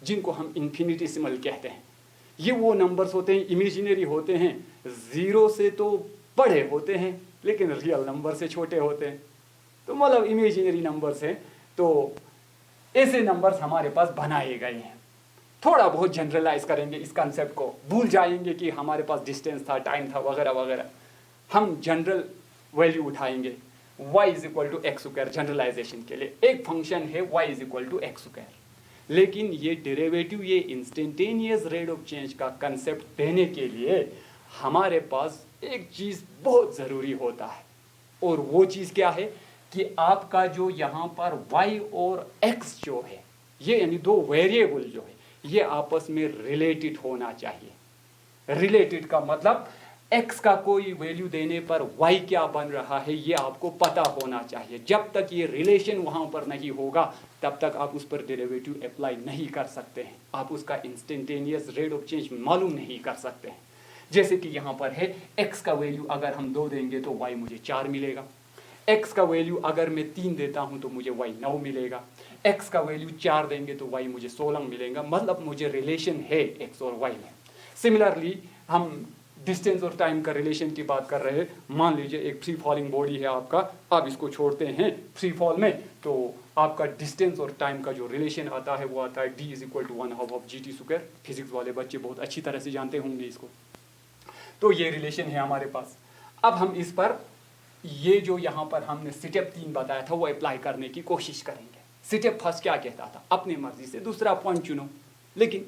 जिनको हम इन्फिनिटेसिमल कहते हैं। ये वो नंबर्स होते हैं, इमेजिनरी होते हैं, 0 से तो बड़े होते हैं लेकिन रियल नंबर से छोटे होते हैं, तो मतलब इमेजिनरी नंबर्स हैं। तो ऐसे नंबर्स हमारे पास बनाए गए हैं। थोड़ा बहुत जनरलाइज करेंगे इस कंसेप्ट को, भूल जाएंगे कि हमारे पास डिस्टेंस था, टाइम था, वगैरह वगैरह। हम जनरल वैल्यू उठाएंगे, y is equal to x square. Generalization के लिए एक फंक्शन है y is equal to x square, लेकिन ये डेरिवेटिव, ये इंस्टेंटेनियस रेट ऑफ चेंज का कंसेप्ट देने के लिए हमारे पास एक चीज़ बहुत ज़रूरी होता है, और वो चीज़ क्या है कि आपका जो यहाँ पर y और x जो है, ये यानी दो वेरिएबल जो है, ये आपस में रिलेटेड होना चाहिए। रिलेटेड का मतलब x का कोई वैल्यू देने पर y क्या बन रहा है ये आपको पता होना चाहिए। जब तक ये रिलेशन वहाँ पर नहीं होगा तब तक आप उस पर डेरिवेटिव अप्लाई नहीं कर सकते हैं, आप उसका इंस्टेंटेनियस रेट ऑफ चेंज मालूम नहीं कर सकते हैं। जैसे कि यहाँ पर है x का वैल्यू अगर हम 2 देंगे तो y मुझे 4 मिलेगा, x का वैल्यू अगर मैं 3 देता हूँ तो मुझे y 9 मिलेगा, x का वैल्यू 4 देंगे तो y मुझे 16 मिलेगा, मतलब मुझे रिलेशन है x और y में। सिमिलरली हम डिस्टेंस और टाइम का रिलेशन की बात कर रहे हैं। मान लीजिए एक फ्री फॉलिंग बॉडी है आपका, आप इसको छोड़ते हैं फ्री फॉल में, तो आपका डिस्टेंस और टाइम का जो रिलेशन आता है वो आता है d is equal to 1/2 of gt square. Physics वाले बच्चे बहुत अच्छी तरह से जानते होंगे इसको। तो ये रिलेशन है हमारे पास। अब हम इस पर ये जो यहाँ पर हमने स्टेप 3 बताया था वो अप्लाई करने की कोशिश करेंगे। स्टेप फर्स्ट क्या कहता था, अपनी मर्जी से दूसरा पॉइंट चुनो लेकिन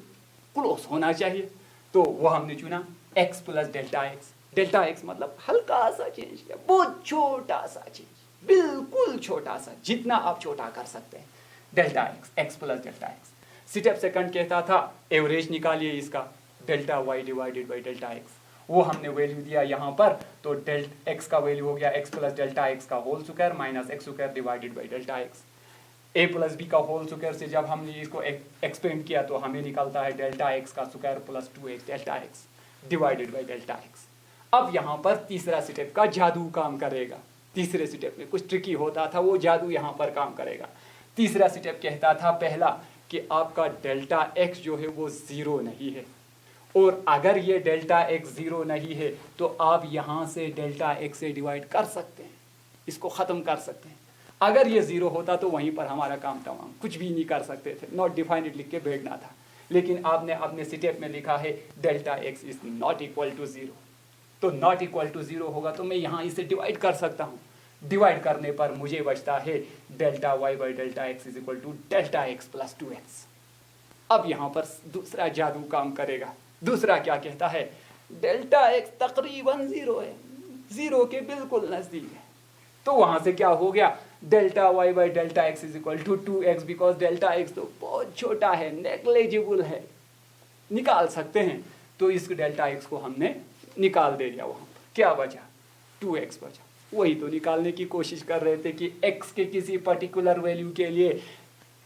क्लोज होना चाहिए, तो वो हमने चुना x plus delta x. Delta x मतलब हल्का सा चेंज किया, बहुत छोटा सा चेंज, बिल्कुल छोटा सा, जितना आप छोटा कर सकते हैं। Delta x, x plus delta x. Step second कहता था एवरेज निकालिए इसका, delta y divided by delta x. वो हमने वैल्यू दिया यहाँ पर, तो डेल्टा एक्स का वैल्यू हो गया x प्लस डेल्टा एक्स का whole square minus x square divided by delta x. a plus B का होल स्क्वायर से जब हमने इसको एक्सपेंड किया तो हमें निकलता है डेल्टा एक्स का square plus 2x delta x divided by delta x. अब यहाँ पर तीसरा स्टेप का जादू काम करेगा। तीसरे स्टेप में कुछ ट्रिकी होता था, वो जादू यहाँ पर काम करेगा। तीसरा स्टेप कहता था पहला कि आपका डेल्टा एक्स जो है वो 0 नहीं है, और अगर ये डेल्टा एक्स 0 नहीं है तो आप यहाँ से डेल्टा एक्स से डिवाइड कर सकते हैं, इसको ख़त्म कर सकते हैं। अगर ये 0 होता तो वहीं पर हमारा काम तमाम, कुछ भी नहीं कर सकते थे, नॉट डिफाइंड लिख के बैठना था। लेकिन आपने अपने स्टेप में लिखा है delta x is not equal to 0, तो नॉट इक्वल टू 0 होगा तो मैं यहाँ इसे डिवाइड कर सकता हूँ। डिवाइड करने पर मुझे बचता है delta y by delta x is equal to delta x plus 2x। अब यहाँ पर दूसरा जादू काम करेगा। दूसरा क्या कहता है, डेल्टा एक्स तकरीबन 0 है, 0 के बिल्कुल नज़दीक है, तो वहाँ से क्या हो गया, delta y by delta x is equal to 2x, because delta x तो बहुत छोटा है, नेग्लिजिबल है, निकाल सकते हैं। तो इस डेल्टा एक्स को हमने निकाल दे दिया, वहाँ पर क्या बचा, 2x बचा। वही तो निकालने की कोशिश कर रहे थे कि x के किसी पर्टिकुलर वैल्यू के लिए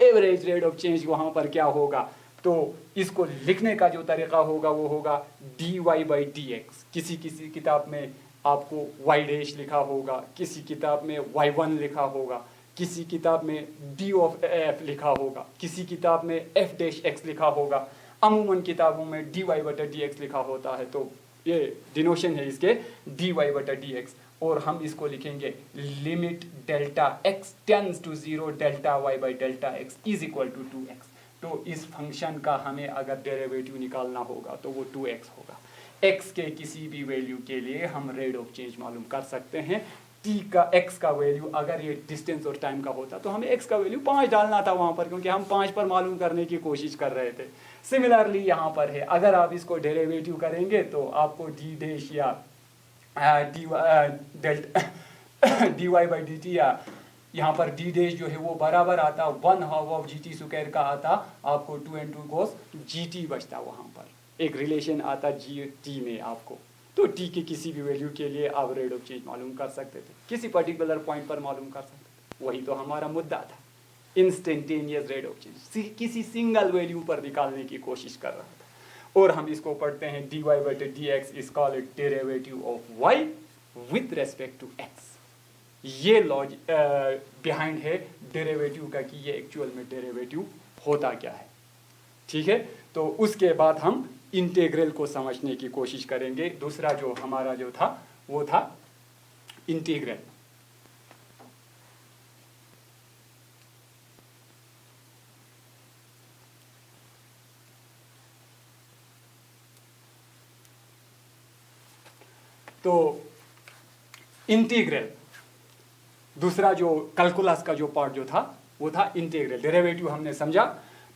एवरेज रेट ऑफ चेंज वहाँ पर क्या होगा। तो इसको लिखने का जो तरीका होगा वो होगा dy बाई डी एक्स। किसी किसी किताब में आपको y डैश लिखा होगा, किसी किताब में y1 लिखा होगा, किसी किताब में d ऑफ f लिखा होगा, किसी किताब में f डैश x लिखा होगा। अमूमन किताबों में dy बटा dx लिखा होता है, तो ये डिनोशन है इसके dy बटा dx। और हम इसको लिखेंगे limit delta x tends to 0 delta y by delta x is equal to 2x। तो इस फंक्शन का हमें अगर डेरिवेटिव निकालना होगा तो वो 2x होगा। x के किसी भी वैल्यू के लिए हम रेट ऑफ चेंज मालूम कर सकते हैं। t का x का वैल्यू अगर ये डिस्टेंस और टाइम का होता तो हमें x का वैल्यू 5 डालना था वहाँ पर, क्योंकि हम 5 पर मालूम करने की कोशिश कर रहे थे। सिमिलरली यहाँ पर है, अगर आप इसको डेरिवेटिव करेंगे तो आपको d डैश या dy बाई डी टी, या यहाँ पर d डैश जो है वो बराबर आता 1/2 ऑफ gt स्क्वायर का आता, आपको 2 and 2 cos gt बचता। वहाँ पर एक रिलेशन आता gt में आपको, तो t के किसी भी वैल्यू के लिए आप रेट ऑफ चेंज मालूम कर सकते थे, किसी पर्टिकुलर पॉइंट पर मालूम कर सकते थे। वही तो हमारा मुद्दा था, इंस्टेंटेनियस रेट ऑफ चेंज किसी सिंगल वैल्यू पर निकालने की कोशिश कर रहा था। और हम इसको पढ़ते हैं dy बटे dx is called derivative of y with respect to x। ये लॉजिक बिहाइंड है डेरिवेटिव का कि ये एक्चुअल में डेरिवेटिव होता क्या है। ठीक है, तो उसके बाद हम इंटीग्रल को समझने की कोशिश करेंगे। दूसरा जो हमारा जो था वो था इंटीग्रल। तो इंटीग्रल, दूसरा जो कैलकुलस का जो पार्ट जो था वो था इंटीग्रल। डेरिवेटिव हमने समझा।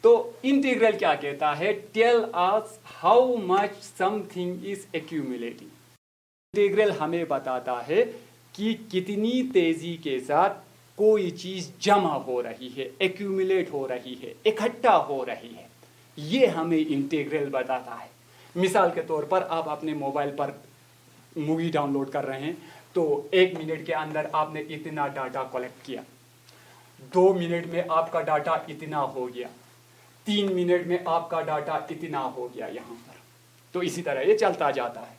तो इंटीग्रल क्या कहता है? Tell us how much something is accumulating. Integral हमें बताता है कि कितनी तेजी के साथ कोई चीज जमा हो रही है, एक्यूमुलेट हो रही है, इकट्ठा हो रही है, ये हमें इंटीग्रल बताता है। मिसाल के तौर पर आप अपने मोबाइल पर मूवी डाउनलोड कर रहे हैं, तो 1 मिनट के अंदर आपने इतना डाटा कलेक्ट किया, 2 मिनट में आपका डाटा इतना हो गया, 3 मिनट में आपका डाटा इतना हो गया यहाँ पर। तो इसी तरह ये चलता जाता है।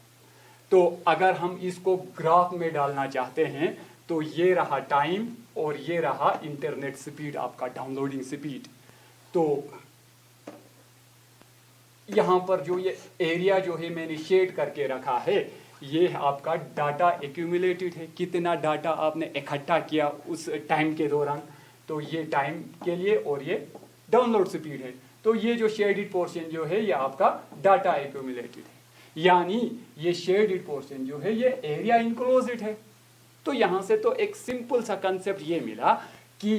तो अगर हम इसको ग्राफ में डालना चाहते हैं तो ये रहा टाइम और ये रहा इंटरनेट स्पीड, आपका डाउनलोडिंग स्पीड। तो यहाँ पर जो ये एरिया जो है मैंने शेड करके रखा है, ये आपका डाटा एक्यूमुलेटेड है, कितना डाटा आपने इकट्ठा किया उस टाइम के दौरान, तो ये टाइम के लिए, और ये डाउनलोड स्पीड है। तो ये जो शेडेड पोर्शन जो है ये आपका डाटा एक्यूमुलेटेड है, यानी ये शेडेड पोर्शन जो है ये एरिया इनक्लोज्ड है। तो यहाँ से तो एक सिंपल सा कंसेप्ट ये मिला कि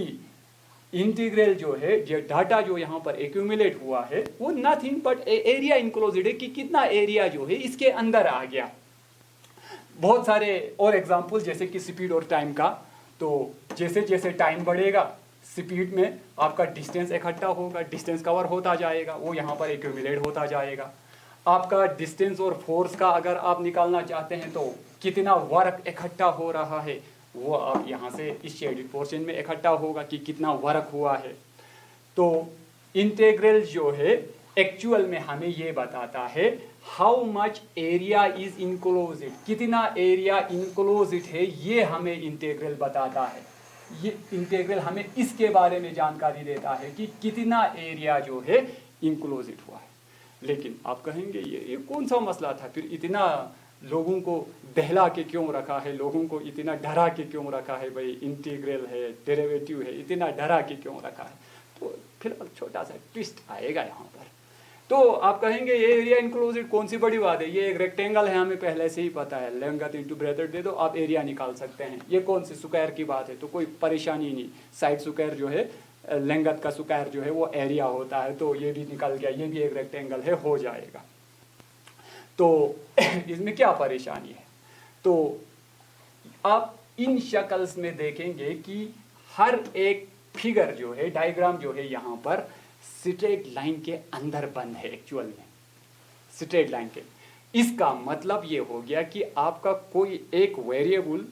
इंटीग्रल जो है, ये डाटा जो यहाँ पर एक्यूमुलेट हुआ है वो नथिंग बट एरिया इनक्लोज्ड है, कि कितना एरिया जो है इसके अंदर आ गया। बहुत सारे और एग्जांपल जैसे कि स्पीड और टाइम का। तो जैसे जैसे टाइम बढ़ेगा स्पीड में आपका डिस्टेंस इकट्ठा होगा, डिस्टेंस कवर होता जाएगा, वो यहाँ पर एक्यूमुलेट होता जाएगा। आपका डिस्टेंस और फोर्स का अगर आप निकालना चाहते हैं तो कितना वर्क इकट्ठा हो रहा है, वो आप यहाँ से इस शेडेड पोर्शन में इकट्ठा होगा कि कितना वर्क हुआ है। तो इंटीग्रल जो है एक्चुअल में हमें ये बताता है how much area is enclosed, कितना एरिया इनक्लोज्ड है, ये हमें इंटीग्रल बताता है। ये इंटीग्रल हमें इसके बारे में जानकारी देता है कि कितना एरिया जो है इनक्लोज्ड हुआ है। लेकिन आप कहेंगे ये कौन सा मसला था, फिर इतना लोगों को दहला के क्यों रखा है, लोगों को इतना डरा के क्यों रखा है, भाई इंटीग्रल है, डेरिवेटिव है, इतना डरा के क्यों रखा है। तो फिर छोटा सा ट्विस्ट आएगा यहाँ पर। तो आप कहेंगे ये एरिया इनक्लोज्ड कौन सी बड़ी बात है, ये एक रेक्टेंगल है, हमें पहले से ही पता है, लेंथ इंटू ब्रेथ दे दो आप एरिया निकाल सकते हैं, ये कौन सी स्क्वायर की बात है, तो कोई परेशानी नहीं। साइड स्क्वायर जो है, लेंथ का स्क्वायर जो है वो एरिया होता है, तो ये भी निकल गया, ये भी एक रेक्टेंगल है, हो जाएगा। तो इसमें क्या परेशानी है? तो आप इन शक्ल्स में देखेंगे कि हर एक फिगर जो है, डायग्राम जो है यहाँ पर स्ट्रेट लाइन के अंदर बंद है। एक्चुअल में स्ट्रेट लाइन के, इसका मतलब ये हो गया कि आपका कोई एक वेरिएबल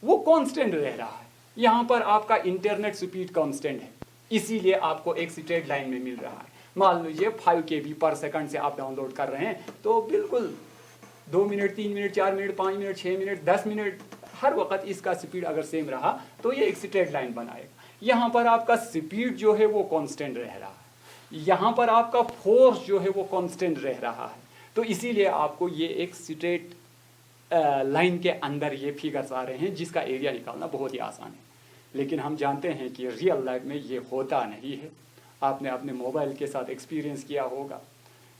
वो कांस्टेंट रह रहा है। यहाँ पर आपका इंटरनेट स्पीड कांस्टेंट है, इसीलिए आपको एक स्ट्रेट लाइन में मिल रहा है। मान लीजिए 5 KB पर सेकंड से आप डाउनलोड कर रहे हैं, तो बिल्कुल 2 minute, 3 minute, 4 minute, 5 minute, 6 minute, 10 minute, हर वक्त इसका स्पीड अगर सेम रहा तो ये एक स्ट्रेट लाइन बनाएगा। यहाँ पर आपका स्पीड जो है वो कांस्टेंट रह रहा है, यहाँ पर आपका फोर्स जो है वो कांस्टेंट रह रहा है। तो इसीलिए आपको ये एक स्ट्रेट लाइन के अंदर ये फिगर्स आ रहे हैं, जिसका एरिया निकालना बहुत ही आसान है। लेकिन हम जानते हैं कि रियल लाइफ में ये होता नहीं है। आपने अपने मोबाइल के साथ एक्सपीरियंस किया होगा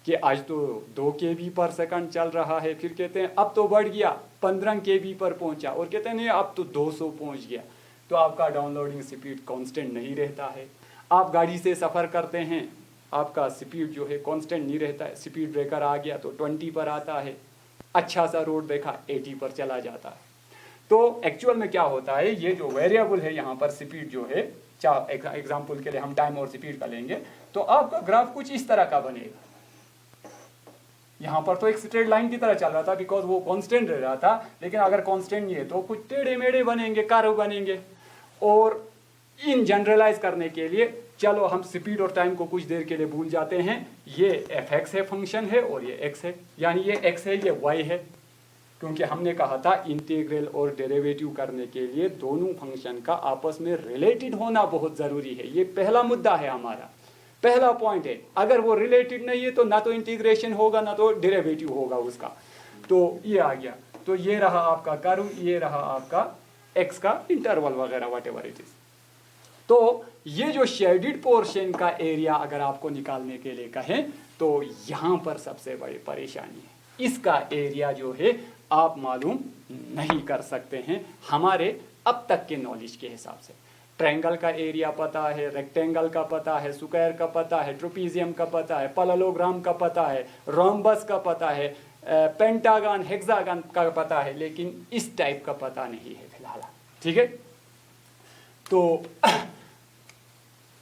कि आज तो 2 KB पर सेकंड चल रहा है, फिर कहते हैं अब तो बढ़ गया 15 KB पर पहुंचा, और कहते हैं नहीं अब तो 200 पहुंच गया। तो आपका डाउनलोडिंग स्पीड कांस्टेंट नहीं रहता है। आप गाड़ी से सफ़र करते हैं, आपका स्पीड जो है कांस्टेंट नहीं रहता है। स्पीड ब्रेकर आ गया तो 20 पर आता है, अच्छा सा रोड देखा 80 पर चला जाता है। तो एक्चुअल में क्या होता है, ये जो वेरिएबल है यहाँ पर स्पीड जो है, एग्जाम्पल के लिए हम टाइम और स्पीड का लेंगे, तो आपका ग्राफ कुछ इस तरह का बनेगा। यहाँ पर तो एक स्ट्रेट लाइन की तरह चल रहा था बिकॉज वो कांस्टेंट रह रहा था, लेकिन अगर कांस्टेंट नहीं है तो कुछ टेढ़े मेढ़े बनेंगे, कर्व बनेंगे। और इन जनरलाइज करने के लिए चलो हम स्पीड और टाइम को कुछ देर के लिए भूल जाते हैं। ये fx है, फंक्शन है, और ये x है, यानी ये x है, ये y है। क्योंकि हमने कहा था इंटीग्रल और डेरिवेटिव करने के लिए दोनों फंक्शन का आपस में रिलेटेड होना बहुत ज़रूरी है। ये पहला मुद्दा है हमारा। पहला पॉइंट है, अगर वो रिलेटेड नहीं है तो ना तो इंटीग्रेशन होगा ना तो डेरिवेटिव होगा उसका। तो ये आ गया, तो ये रहा आपका कर्व, ये रहा आपका एक्स का इंटरवल वगैरह व्हाटएवर इट इज। तो ये जो शेडिड पोर्शन का एरिया अगर आपको निकालने के लिए कहें तो यहां पर सबसे बड़ी परेशानी है, इसका एरिया जो है आप मालूम नहीं कर सकते हैं हमारे अब तक के नॉलेज के हिसाब से। ट्रायंगल का एरिया पता है, रेक्टेंगल का पता है, स्क्वायर का पता है, ट्रोपीजियम का पता है, पैरेललोग्राम का पता है, रोम्बस का पता है, पेंटागन हेक्सागन का पता है, लेकिन इस टाइप का पता नहीं है फिलहाल। ठीक है, तो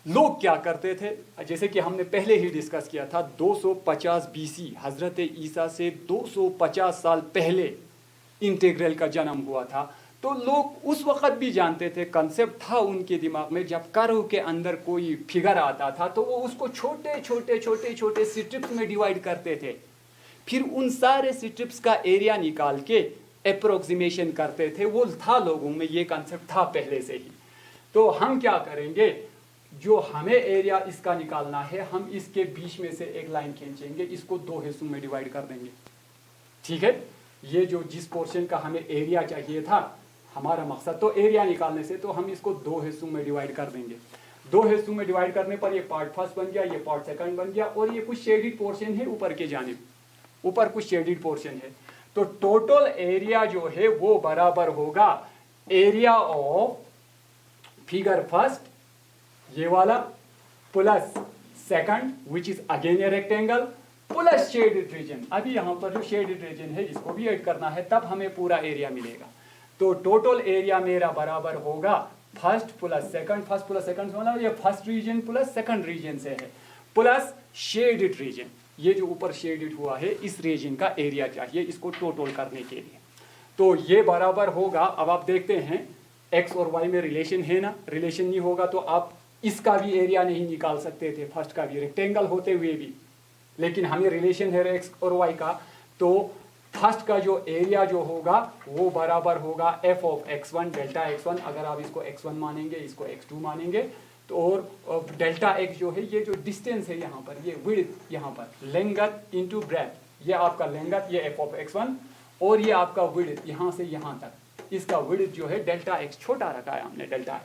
लोग क्या करते थे, जैसे कि हमने पहले ही डिस्कस किया था, 250 बीसी हजरत ईसा से 250 साल पहले इंटीग्रल का जन्म हुआ था। तो लोग उस वक्त भी जानते थे, कंसेप्ट था उनके दिमाग में, जब कर्व के अंदर कोई फिगर आता था तो वो उसको छोटे छोटे छोटे छोटे स्ट्रिप्स में डिवाइड करते थे, फिर उन सारे स्ट्रिप्स का एरिया निकाल के अप्रोक्सीमेशन करते थे। वो था लोगों में, ये कंसेप्ट था पहले से ही। तो हम क्या करेंगे, जो हमें एरिया इसका निकालना है, हम इसके बीच में से एक लाइन खींचेंगे, इसको 2 हिस्सों में डिवाइड कर देंगे। ठीक है, ये जो जिस पोर्शन का हमें एरिया चाहिए था, हमारा मकसद तो एरिया निकालने से, तो हम इसको 2 हिस्सों में डिवाइड कर देंगे। 2 हिस्सों में डिवाइड करने पर ये पार्ट फर्स्ट बन गया, ये पार्ट सेकंड बन गया, और ये कुछ शेडिड पोर्शन है ऊपर के जानिब, ऊपर कुछ शेडिड पोर्शन है। तो टोटल एरिया जो है वो बराबर होगा एरिया ऑफ फिगर फर्स्ट, ये वाला, plus second which is again a rectangle, plus shaded region. अभी यहां पर जो शेडेड रीजन है इसको भी ऐड करना है, तब हमें पूरा एरिया मिलेगा। तो टोटल एरिया मेरा बराबर होगा first plus second, first plus second मतलब ये first region plus second region से है, प्लस शेडेड रीजन, ये जो ऊपर शेडेड हुआ है इस रीजन का एरिया चाहिए इसको टोटल करने के लिए। तो ये बराबर होगा, अब आप देखते हैं एक्स और वाई में रिलेशन है ना, रिलेशन नहीं होगा तो आप इसका भी एरिया नहीं निकाल सकते थे, फर्स्ट का भी, रेक्टेंगल होते हुए भी, लेकिन हमें रिलेशन है एक्स और वाई का। तो फर्स्ट का जो एरिया जो होगा वो बराबर होगा F of x1 delta x1, अगर आप इसको x1 मानेंगे, इसको x2 मानेंगे तो, और डेल्टा x जो है ये जो डिस्टेंस है यहाँ पर, ये विड्थ, यहाँ पर लेंथ इनटू ब्रेथ, ये आपका लेंथ, ये एफ ऑफ x1, और ये आपका विड्थ यहाँ से यहाँ तक, इसका विड्थ जो है डेल्टा x छोटा रखा है हमने, delta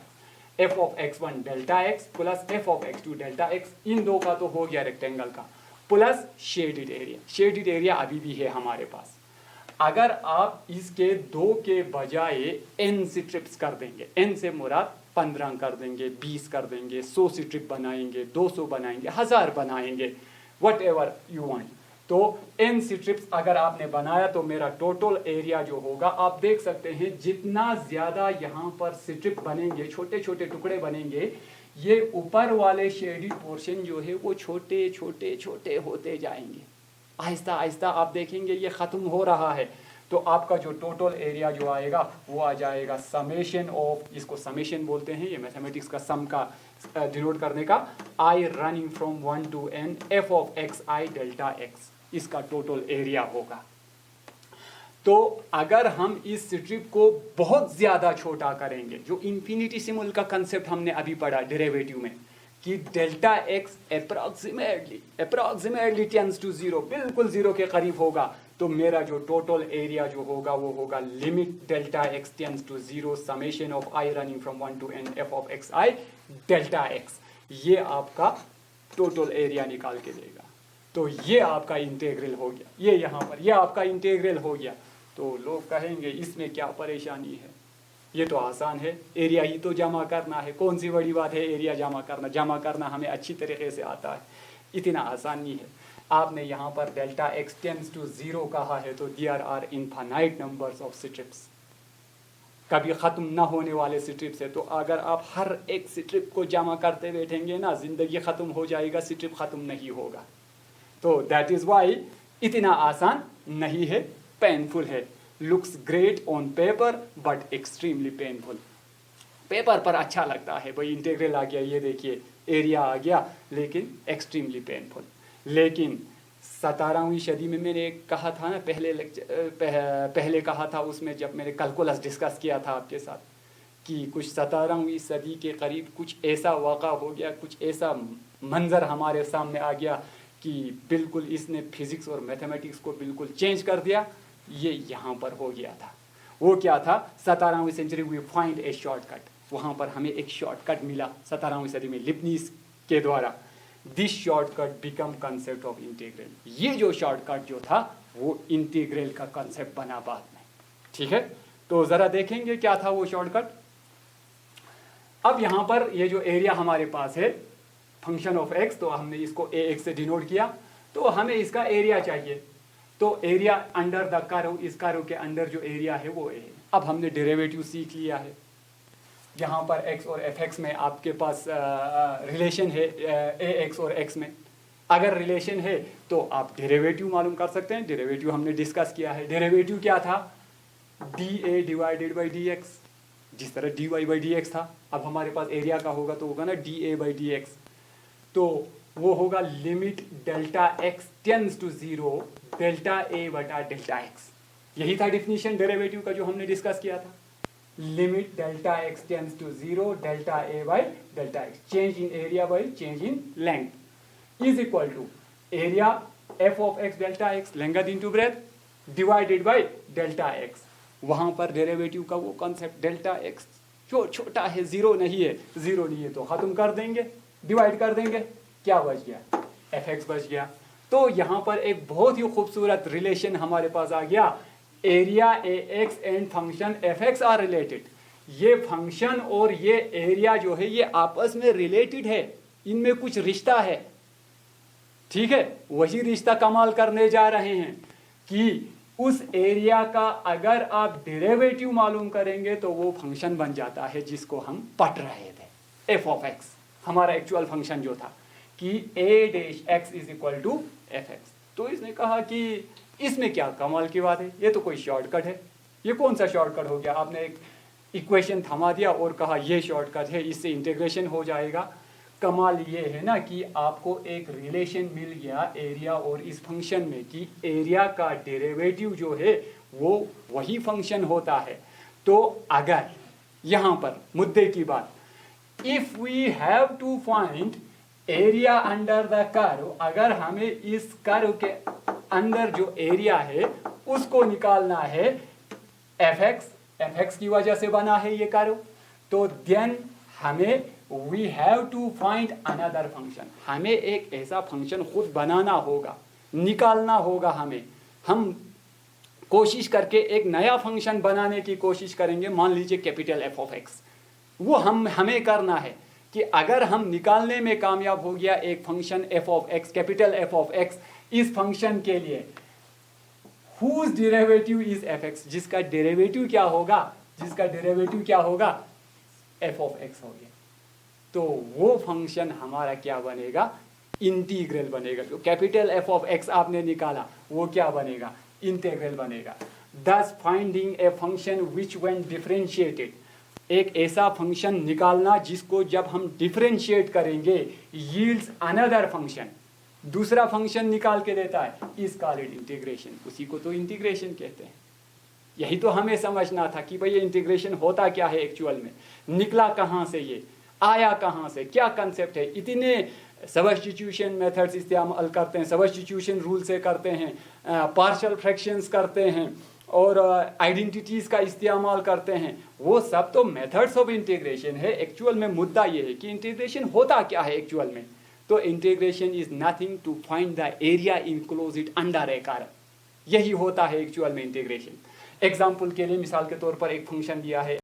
F of x1 delta x plus F of x2 delta x, इन दो का तो हो गया रेक्टेंगल का, plus shaded area. Shaded area अभी भी है हमारे पास। अगर आप इसके 2 के बजाय n स्ट्रिप्स कर देंगे, n से मुराद 15 कर देंगे, 20 कर देंगे, 100 स्ट्रिप बनाएंगे, 200 बनाएंगे, 1000 बनाएंगे, वट एवर यू वांट, तो n स्ट्रिप्स अगर आपने बनाया तो मेरा टोटल एरिया जो होगा, आप देख सकते हैं जितना ज्यादा यहाँ पर स्ट्रिप बनेंगे, छोटे छोटे टुकड़े बनेंगे, ये ऊपर वाले शेडिड पोर्शन जो है वो छोटे छोटे छोटे होते जाएंगे, आहिस्ता आहिस्ता आप देखेंगे ये ख़त्म हो रहा है। तो आपका जो टोटल एरिया जो आएगा वो आ जाएगा समेशन ऑफ, इसको समेशन बोलते हैं, ये मैथमेटिक्स का सम का डिनोट करने का, i running from 1 to n f of x i delta x, इसका टोटल एरिया होगा। तो अगर हम इस स्ट्रिप को बहुत ज़्यादा छोटा करेंगे, जो इन्फिनिटिसिमल का कंसेप्ट हमने अभी पढ़ा डेरिवेटिव में, कि delta x approximately tends to 0, बिल्कुल 0 के करीब होगा, तो मेरा जो टोटल एरिया जो होगा वो होगा limit delta x tends to 0 summation of i running from 1 to n f of x i delta x, ये आपका टोटल एरिया निकाल के देगा। तो ये आपका इंटीग्रल हो गया, ये यहाँ पर ये आपका इंटीग्रल हो गया। तो लोग कहेंगे इसमें क्या परेशानी है, ये तो आसान है, एरिया ही तो जमा करना है, कौन सी बड़ी बात है एरिया जमा करना हमें अच्छी तरीके से आता है, इतना आसान नहीं है। आपने यहाँ पर डेल्टा एक्स टेंड्स टू 0 कहा है, तो there are infinite numbers of strips, कभी ख़त्म ना होने वाले स्ट्रिप्स है। तो अगर आप हर एक स्ट्रिप को जमा करते बैठेंगे ना, ज़िंदगी ख़त्म हो जाएगा, स्ट्रिप ख़त्म नहीं होगा। तो दैट इज़ वाई इतना आसान नहीं है, पेनफुल है। Looks great on paper but extremely painful. Paper पर अच्छा लगता है, भाई इंटीग्रल आ गया, ये देखिए एरिया आ गया, लेकिन एक्सट्रीमली पेनफुल। लेकिन 17वीं सदी में मैंने कहा था ना, पहले कहा था उसमें, जब मैंने कैलकुलस डिस्कस किया था आपके साथ, कि कुछ 17वीं सदी के करीब कुछ ऐसा वाक़ा हो गया, कुछ ऐसा मंजर हमारे सामने आ गया कि बिल्कुल इसने फिजिक्स और मैथमेटिक्स को बिल्कुल चेंज कर दिया। ये यहाँ पर हो गया था। वो क्या था? 17वीं century we find a shortcut, वहाँ पर हमें एक शॉर्टकट मिला 17वीं सदी में लिबनीज के द्वारा। This shortcut become concept of integral. ये जो शॉर्टकट जो था वो इंटीग्रल का कंसेप्ट बना बाद में। ठीक है, तो जरा देखेंगे क्या था वो शॉर्टकट। अब यहाँ पर ये जो एरिया हमारे पास है फंक्शन ऑफ एक्स, तो हमने इसको ए एक्स से डिनोट किया, तो हमें इसका एरिया चाहिए। तो एरिया अंडर द कर्व, इस कर्व के अंदर जो एरिया है वो ए है। अब हमने डेरिवेटिव सीख लिया है। यहाँ पर x और fx में आपके पास रिलेशन है ax और x में। अगर रिलेशन है तो आप डेरिवेटिव मालूम कर सकते हैं। डेरिवेटिव हमने डिस्कस किया है। डेरिवेटिव क्या था? dA डिवाइडेड बाई dx, जिस तरह dy बाई dx था। अब हमारे पास एरिया का होगा तो होगा ना dA बाई dx, तो वो होगा limit delta x tends to 0 delta a बटा डेल्टा x। यही था डिफिनीशन डेरिवेटिव का जो हमने डिस्कस किया था। Limit delta x tends to 0 delta a by delta x, change in area by change in length is equal to area f of x delta x length into breadth divided by delta x। वहां पर derivative का वो concept delta x जो छोटा है, zero नहीं है तो खत्म कर देंगे, डिवाइड कर देंगे, क्या बच गया? fx बच गया। तो यहाँ पर एक बहुत ही खूबसूरत रिलेशन हमारे पास आ गया। Area ax and function fx are related. ये फंक्शन और ये एरिया जो है ये आपस में रिलेटेड है, इनमें कुछ रिश्ता है। ठीक है, वही रिश्ता कमाल करने जा रहे हैं कि उस एरिया का अगर आप डेरिवेटिव मालूम करेंगे तो वो फंक्शन बन जाता है जिसको हम पढ़ रहे थे, f ऑफ x। हमारा एक्चुअल फंक्शन जो था कि a dash x is equal to fx। तो इसने कहा कि इसमें क्या कमाल की बात है, ये तो कोई शॉर्टकट है। ये कौन सा शॉर्टकट हो गया? आपने एक इक्वेशन थमा दिया और कहा ये शॉर्टकट है, इससे इंटीग्रेशन हो जाएगा। कमाल ये है ना कि आपको एक रिलेशन मिल गया एरिया और इस फंक्शन में कि एरिया का डेरिवेटिव जो है वो वही फंक्शन होता है। तो अगर यहाँ पर मुद्दे की बात, if we have to find area under the curve, अगर हमें इस कर्व के अंदर जो एरिया है उसको निकालना है, fx की वजह से बना है ये कर्व, तो देन हमें we have to find another function. हमें एक ऐसा फंक्शन खुद बनाना होगा, निकालना होगा हमें। हम कोशिश करके एक नया फंक्शन बनाने की कोशिश करेंगे। मान लीजिए कैपिटल f ऑफ x, वो हमें करना है कि अगर हम निकालने में कामयाब हो गया एक function f of x, capital f of x, इस फंक्शन के लिए whose derivative is fx, जिसका डेरिवेटिव क्या होगा? f ऑफ x हो गया। तो वो फंक्शन हमारा क्या बनेगा? इंटीग्रल बनेगा। जो कैपिटल f ऑफ x आपने निकाला वो क्या बनेगा? इंटीग्रल बनेगा। Thus finding a function which when differentiated, एक ऐसा फंक्शन निकालना जिसको जब हम डिफरेंशिएट करेंगे yields another function, दूसरा फंक्शन निकाल के देता है, इज कॉल्ड इंटीग्रेशन। उसी को तो इंटीग्रेशन कहते हैं। यही तो हमें समझना था कि भाई ये इंटीग्रेशन होता क्या है एक्चुअल में, निकला कहाँ से, ये आया कहाँ से, क्या कंसेप्ट है। इतने सब्स्टिट्यूशन मेथड्स इस्तेमाल करते हैं, सब्स्टिट्यूशन रूल से करते हैं, पार्शियल फ्रैक्शंस करते हैं और आइडेंटिटीज़ का इस्तेमाल करते हैं। वो सब तो मेथड्स ऑफ इंटीग्रेशन है। एक्चुअल में मुद्दा ये है कि इंटीग्रेशन होता क्या है एक्चुअल में। तो integration is nothing to find the area enclosed under a curve, यही होता है एक्चुअल में इंटीग्रेशन। एग्जाम्पल के लिए मिसाल के तौर पर एक फंक्शन दिया है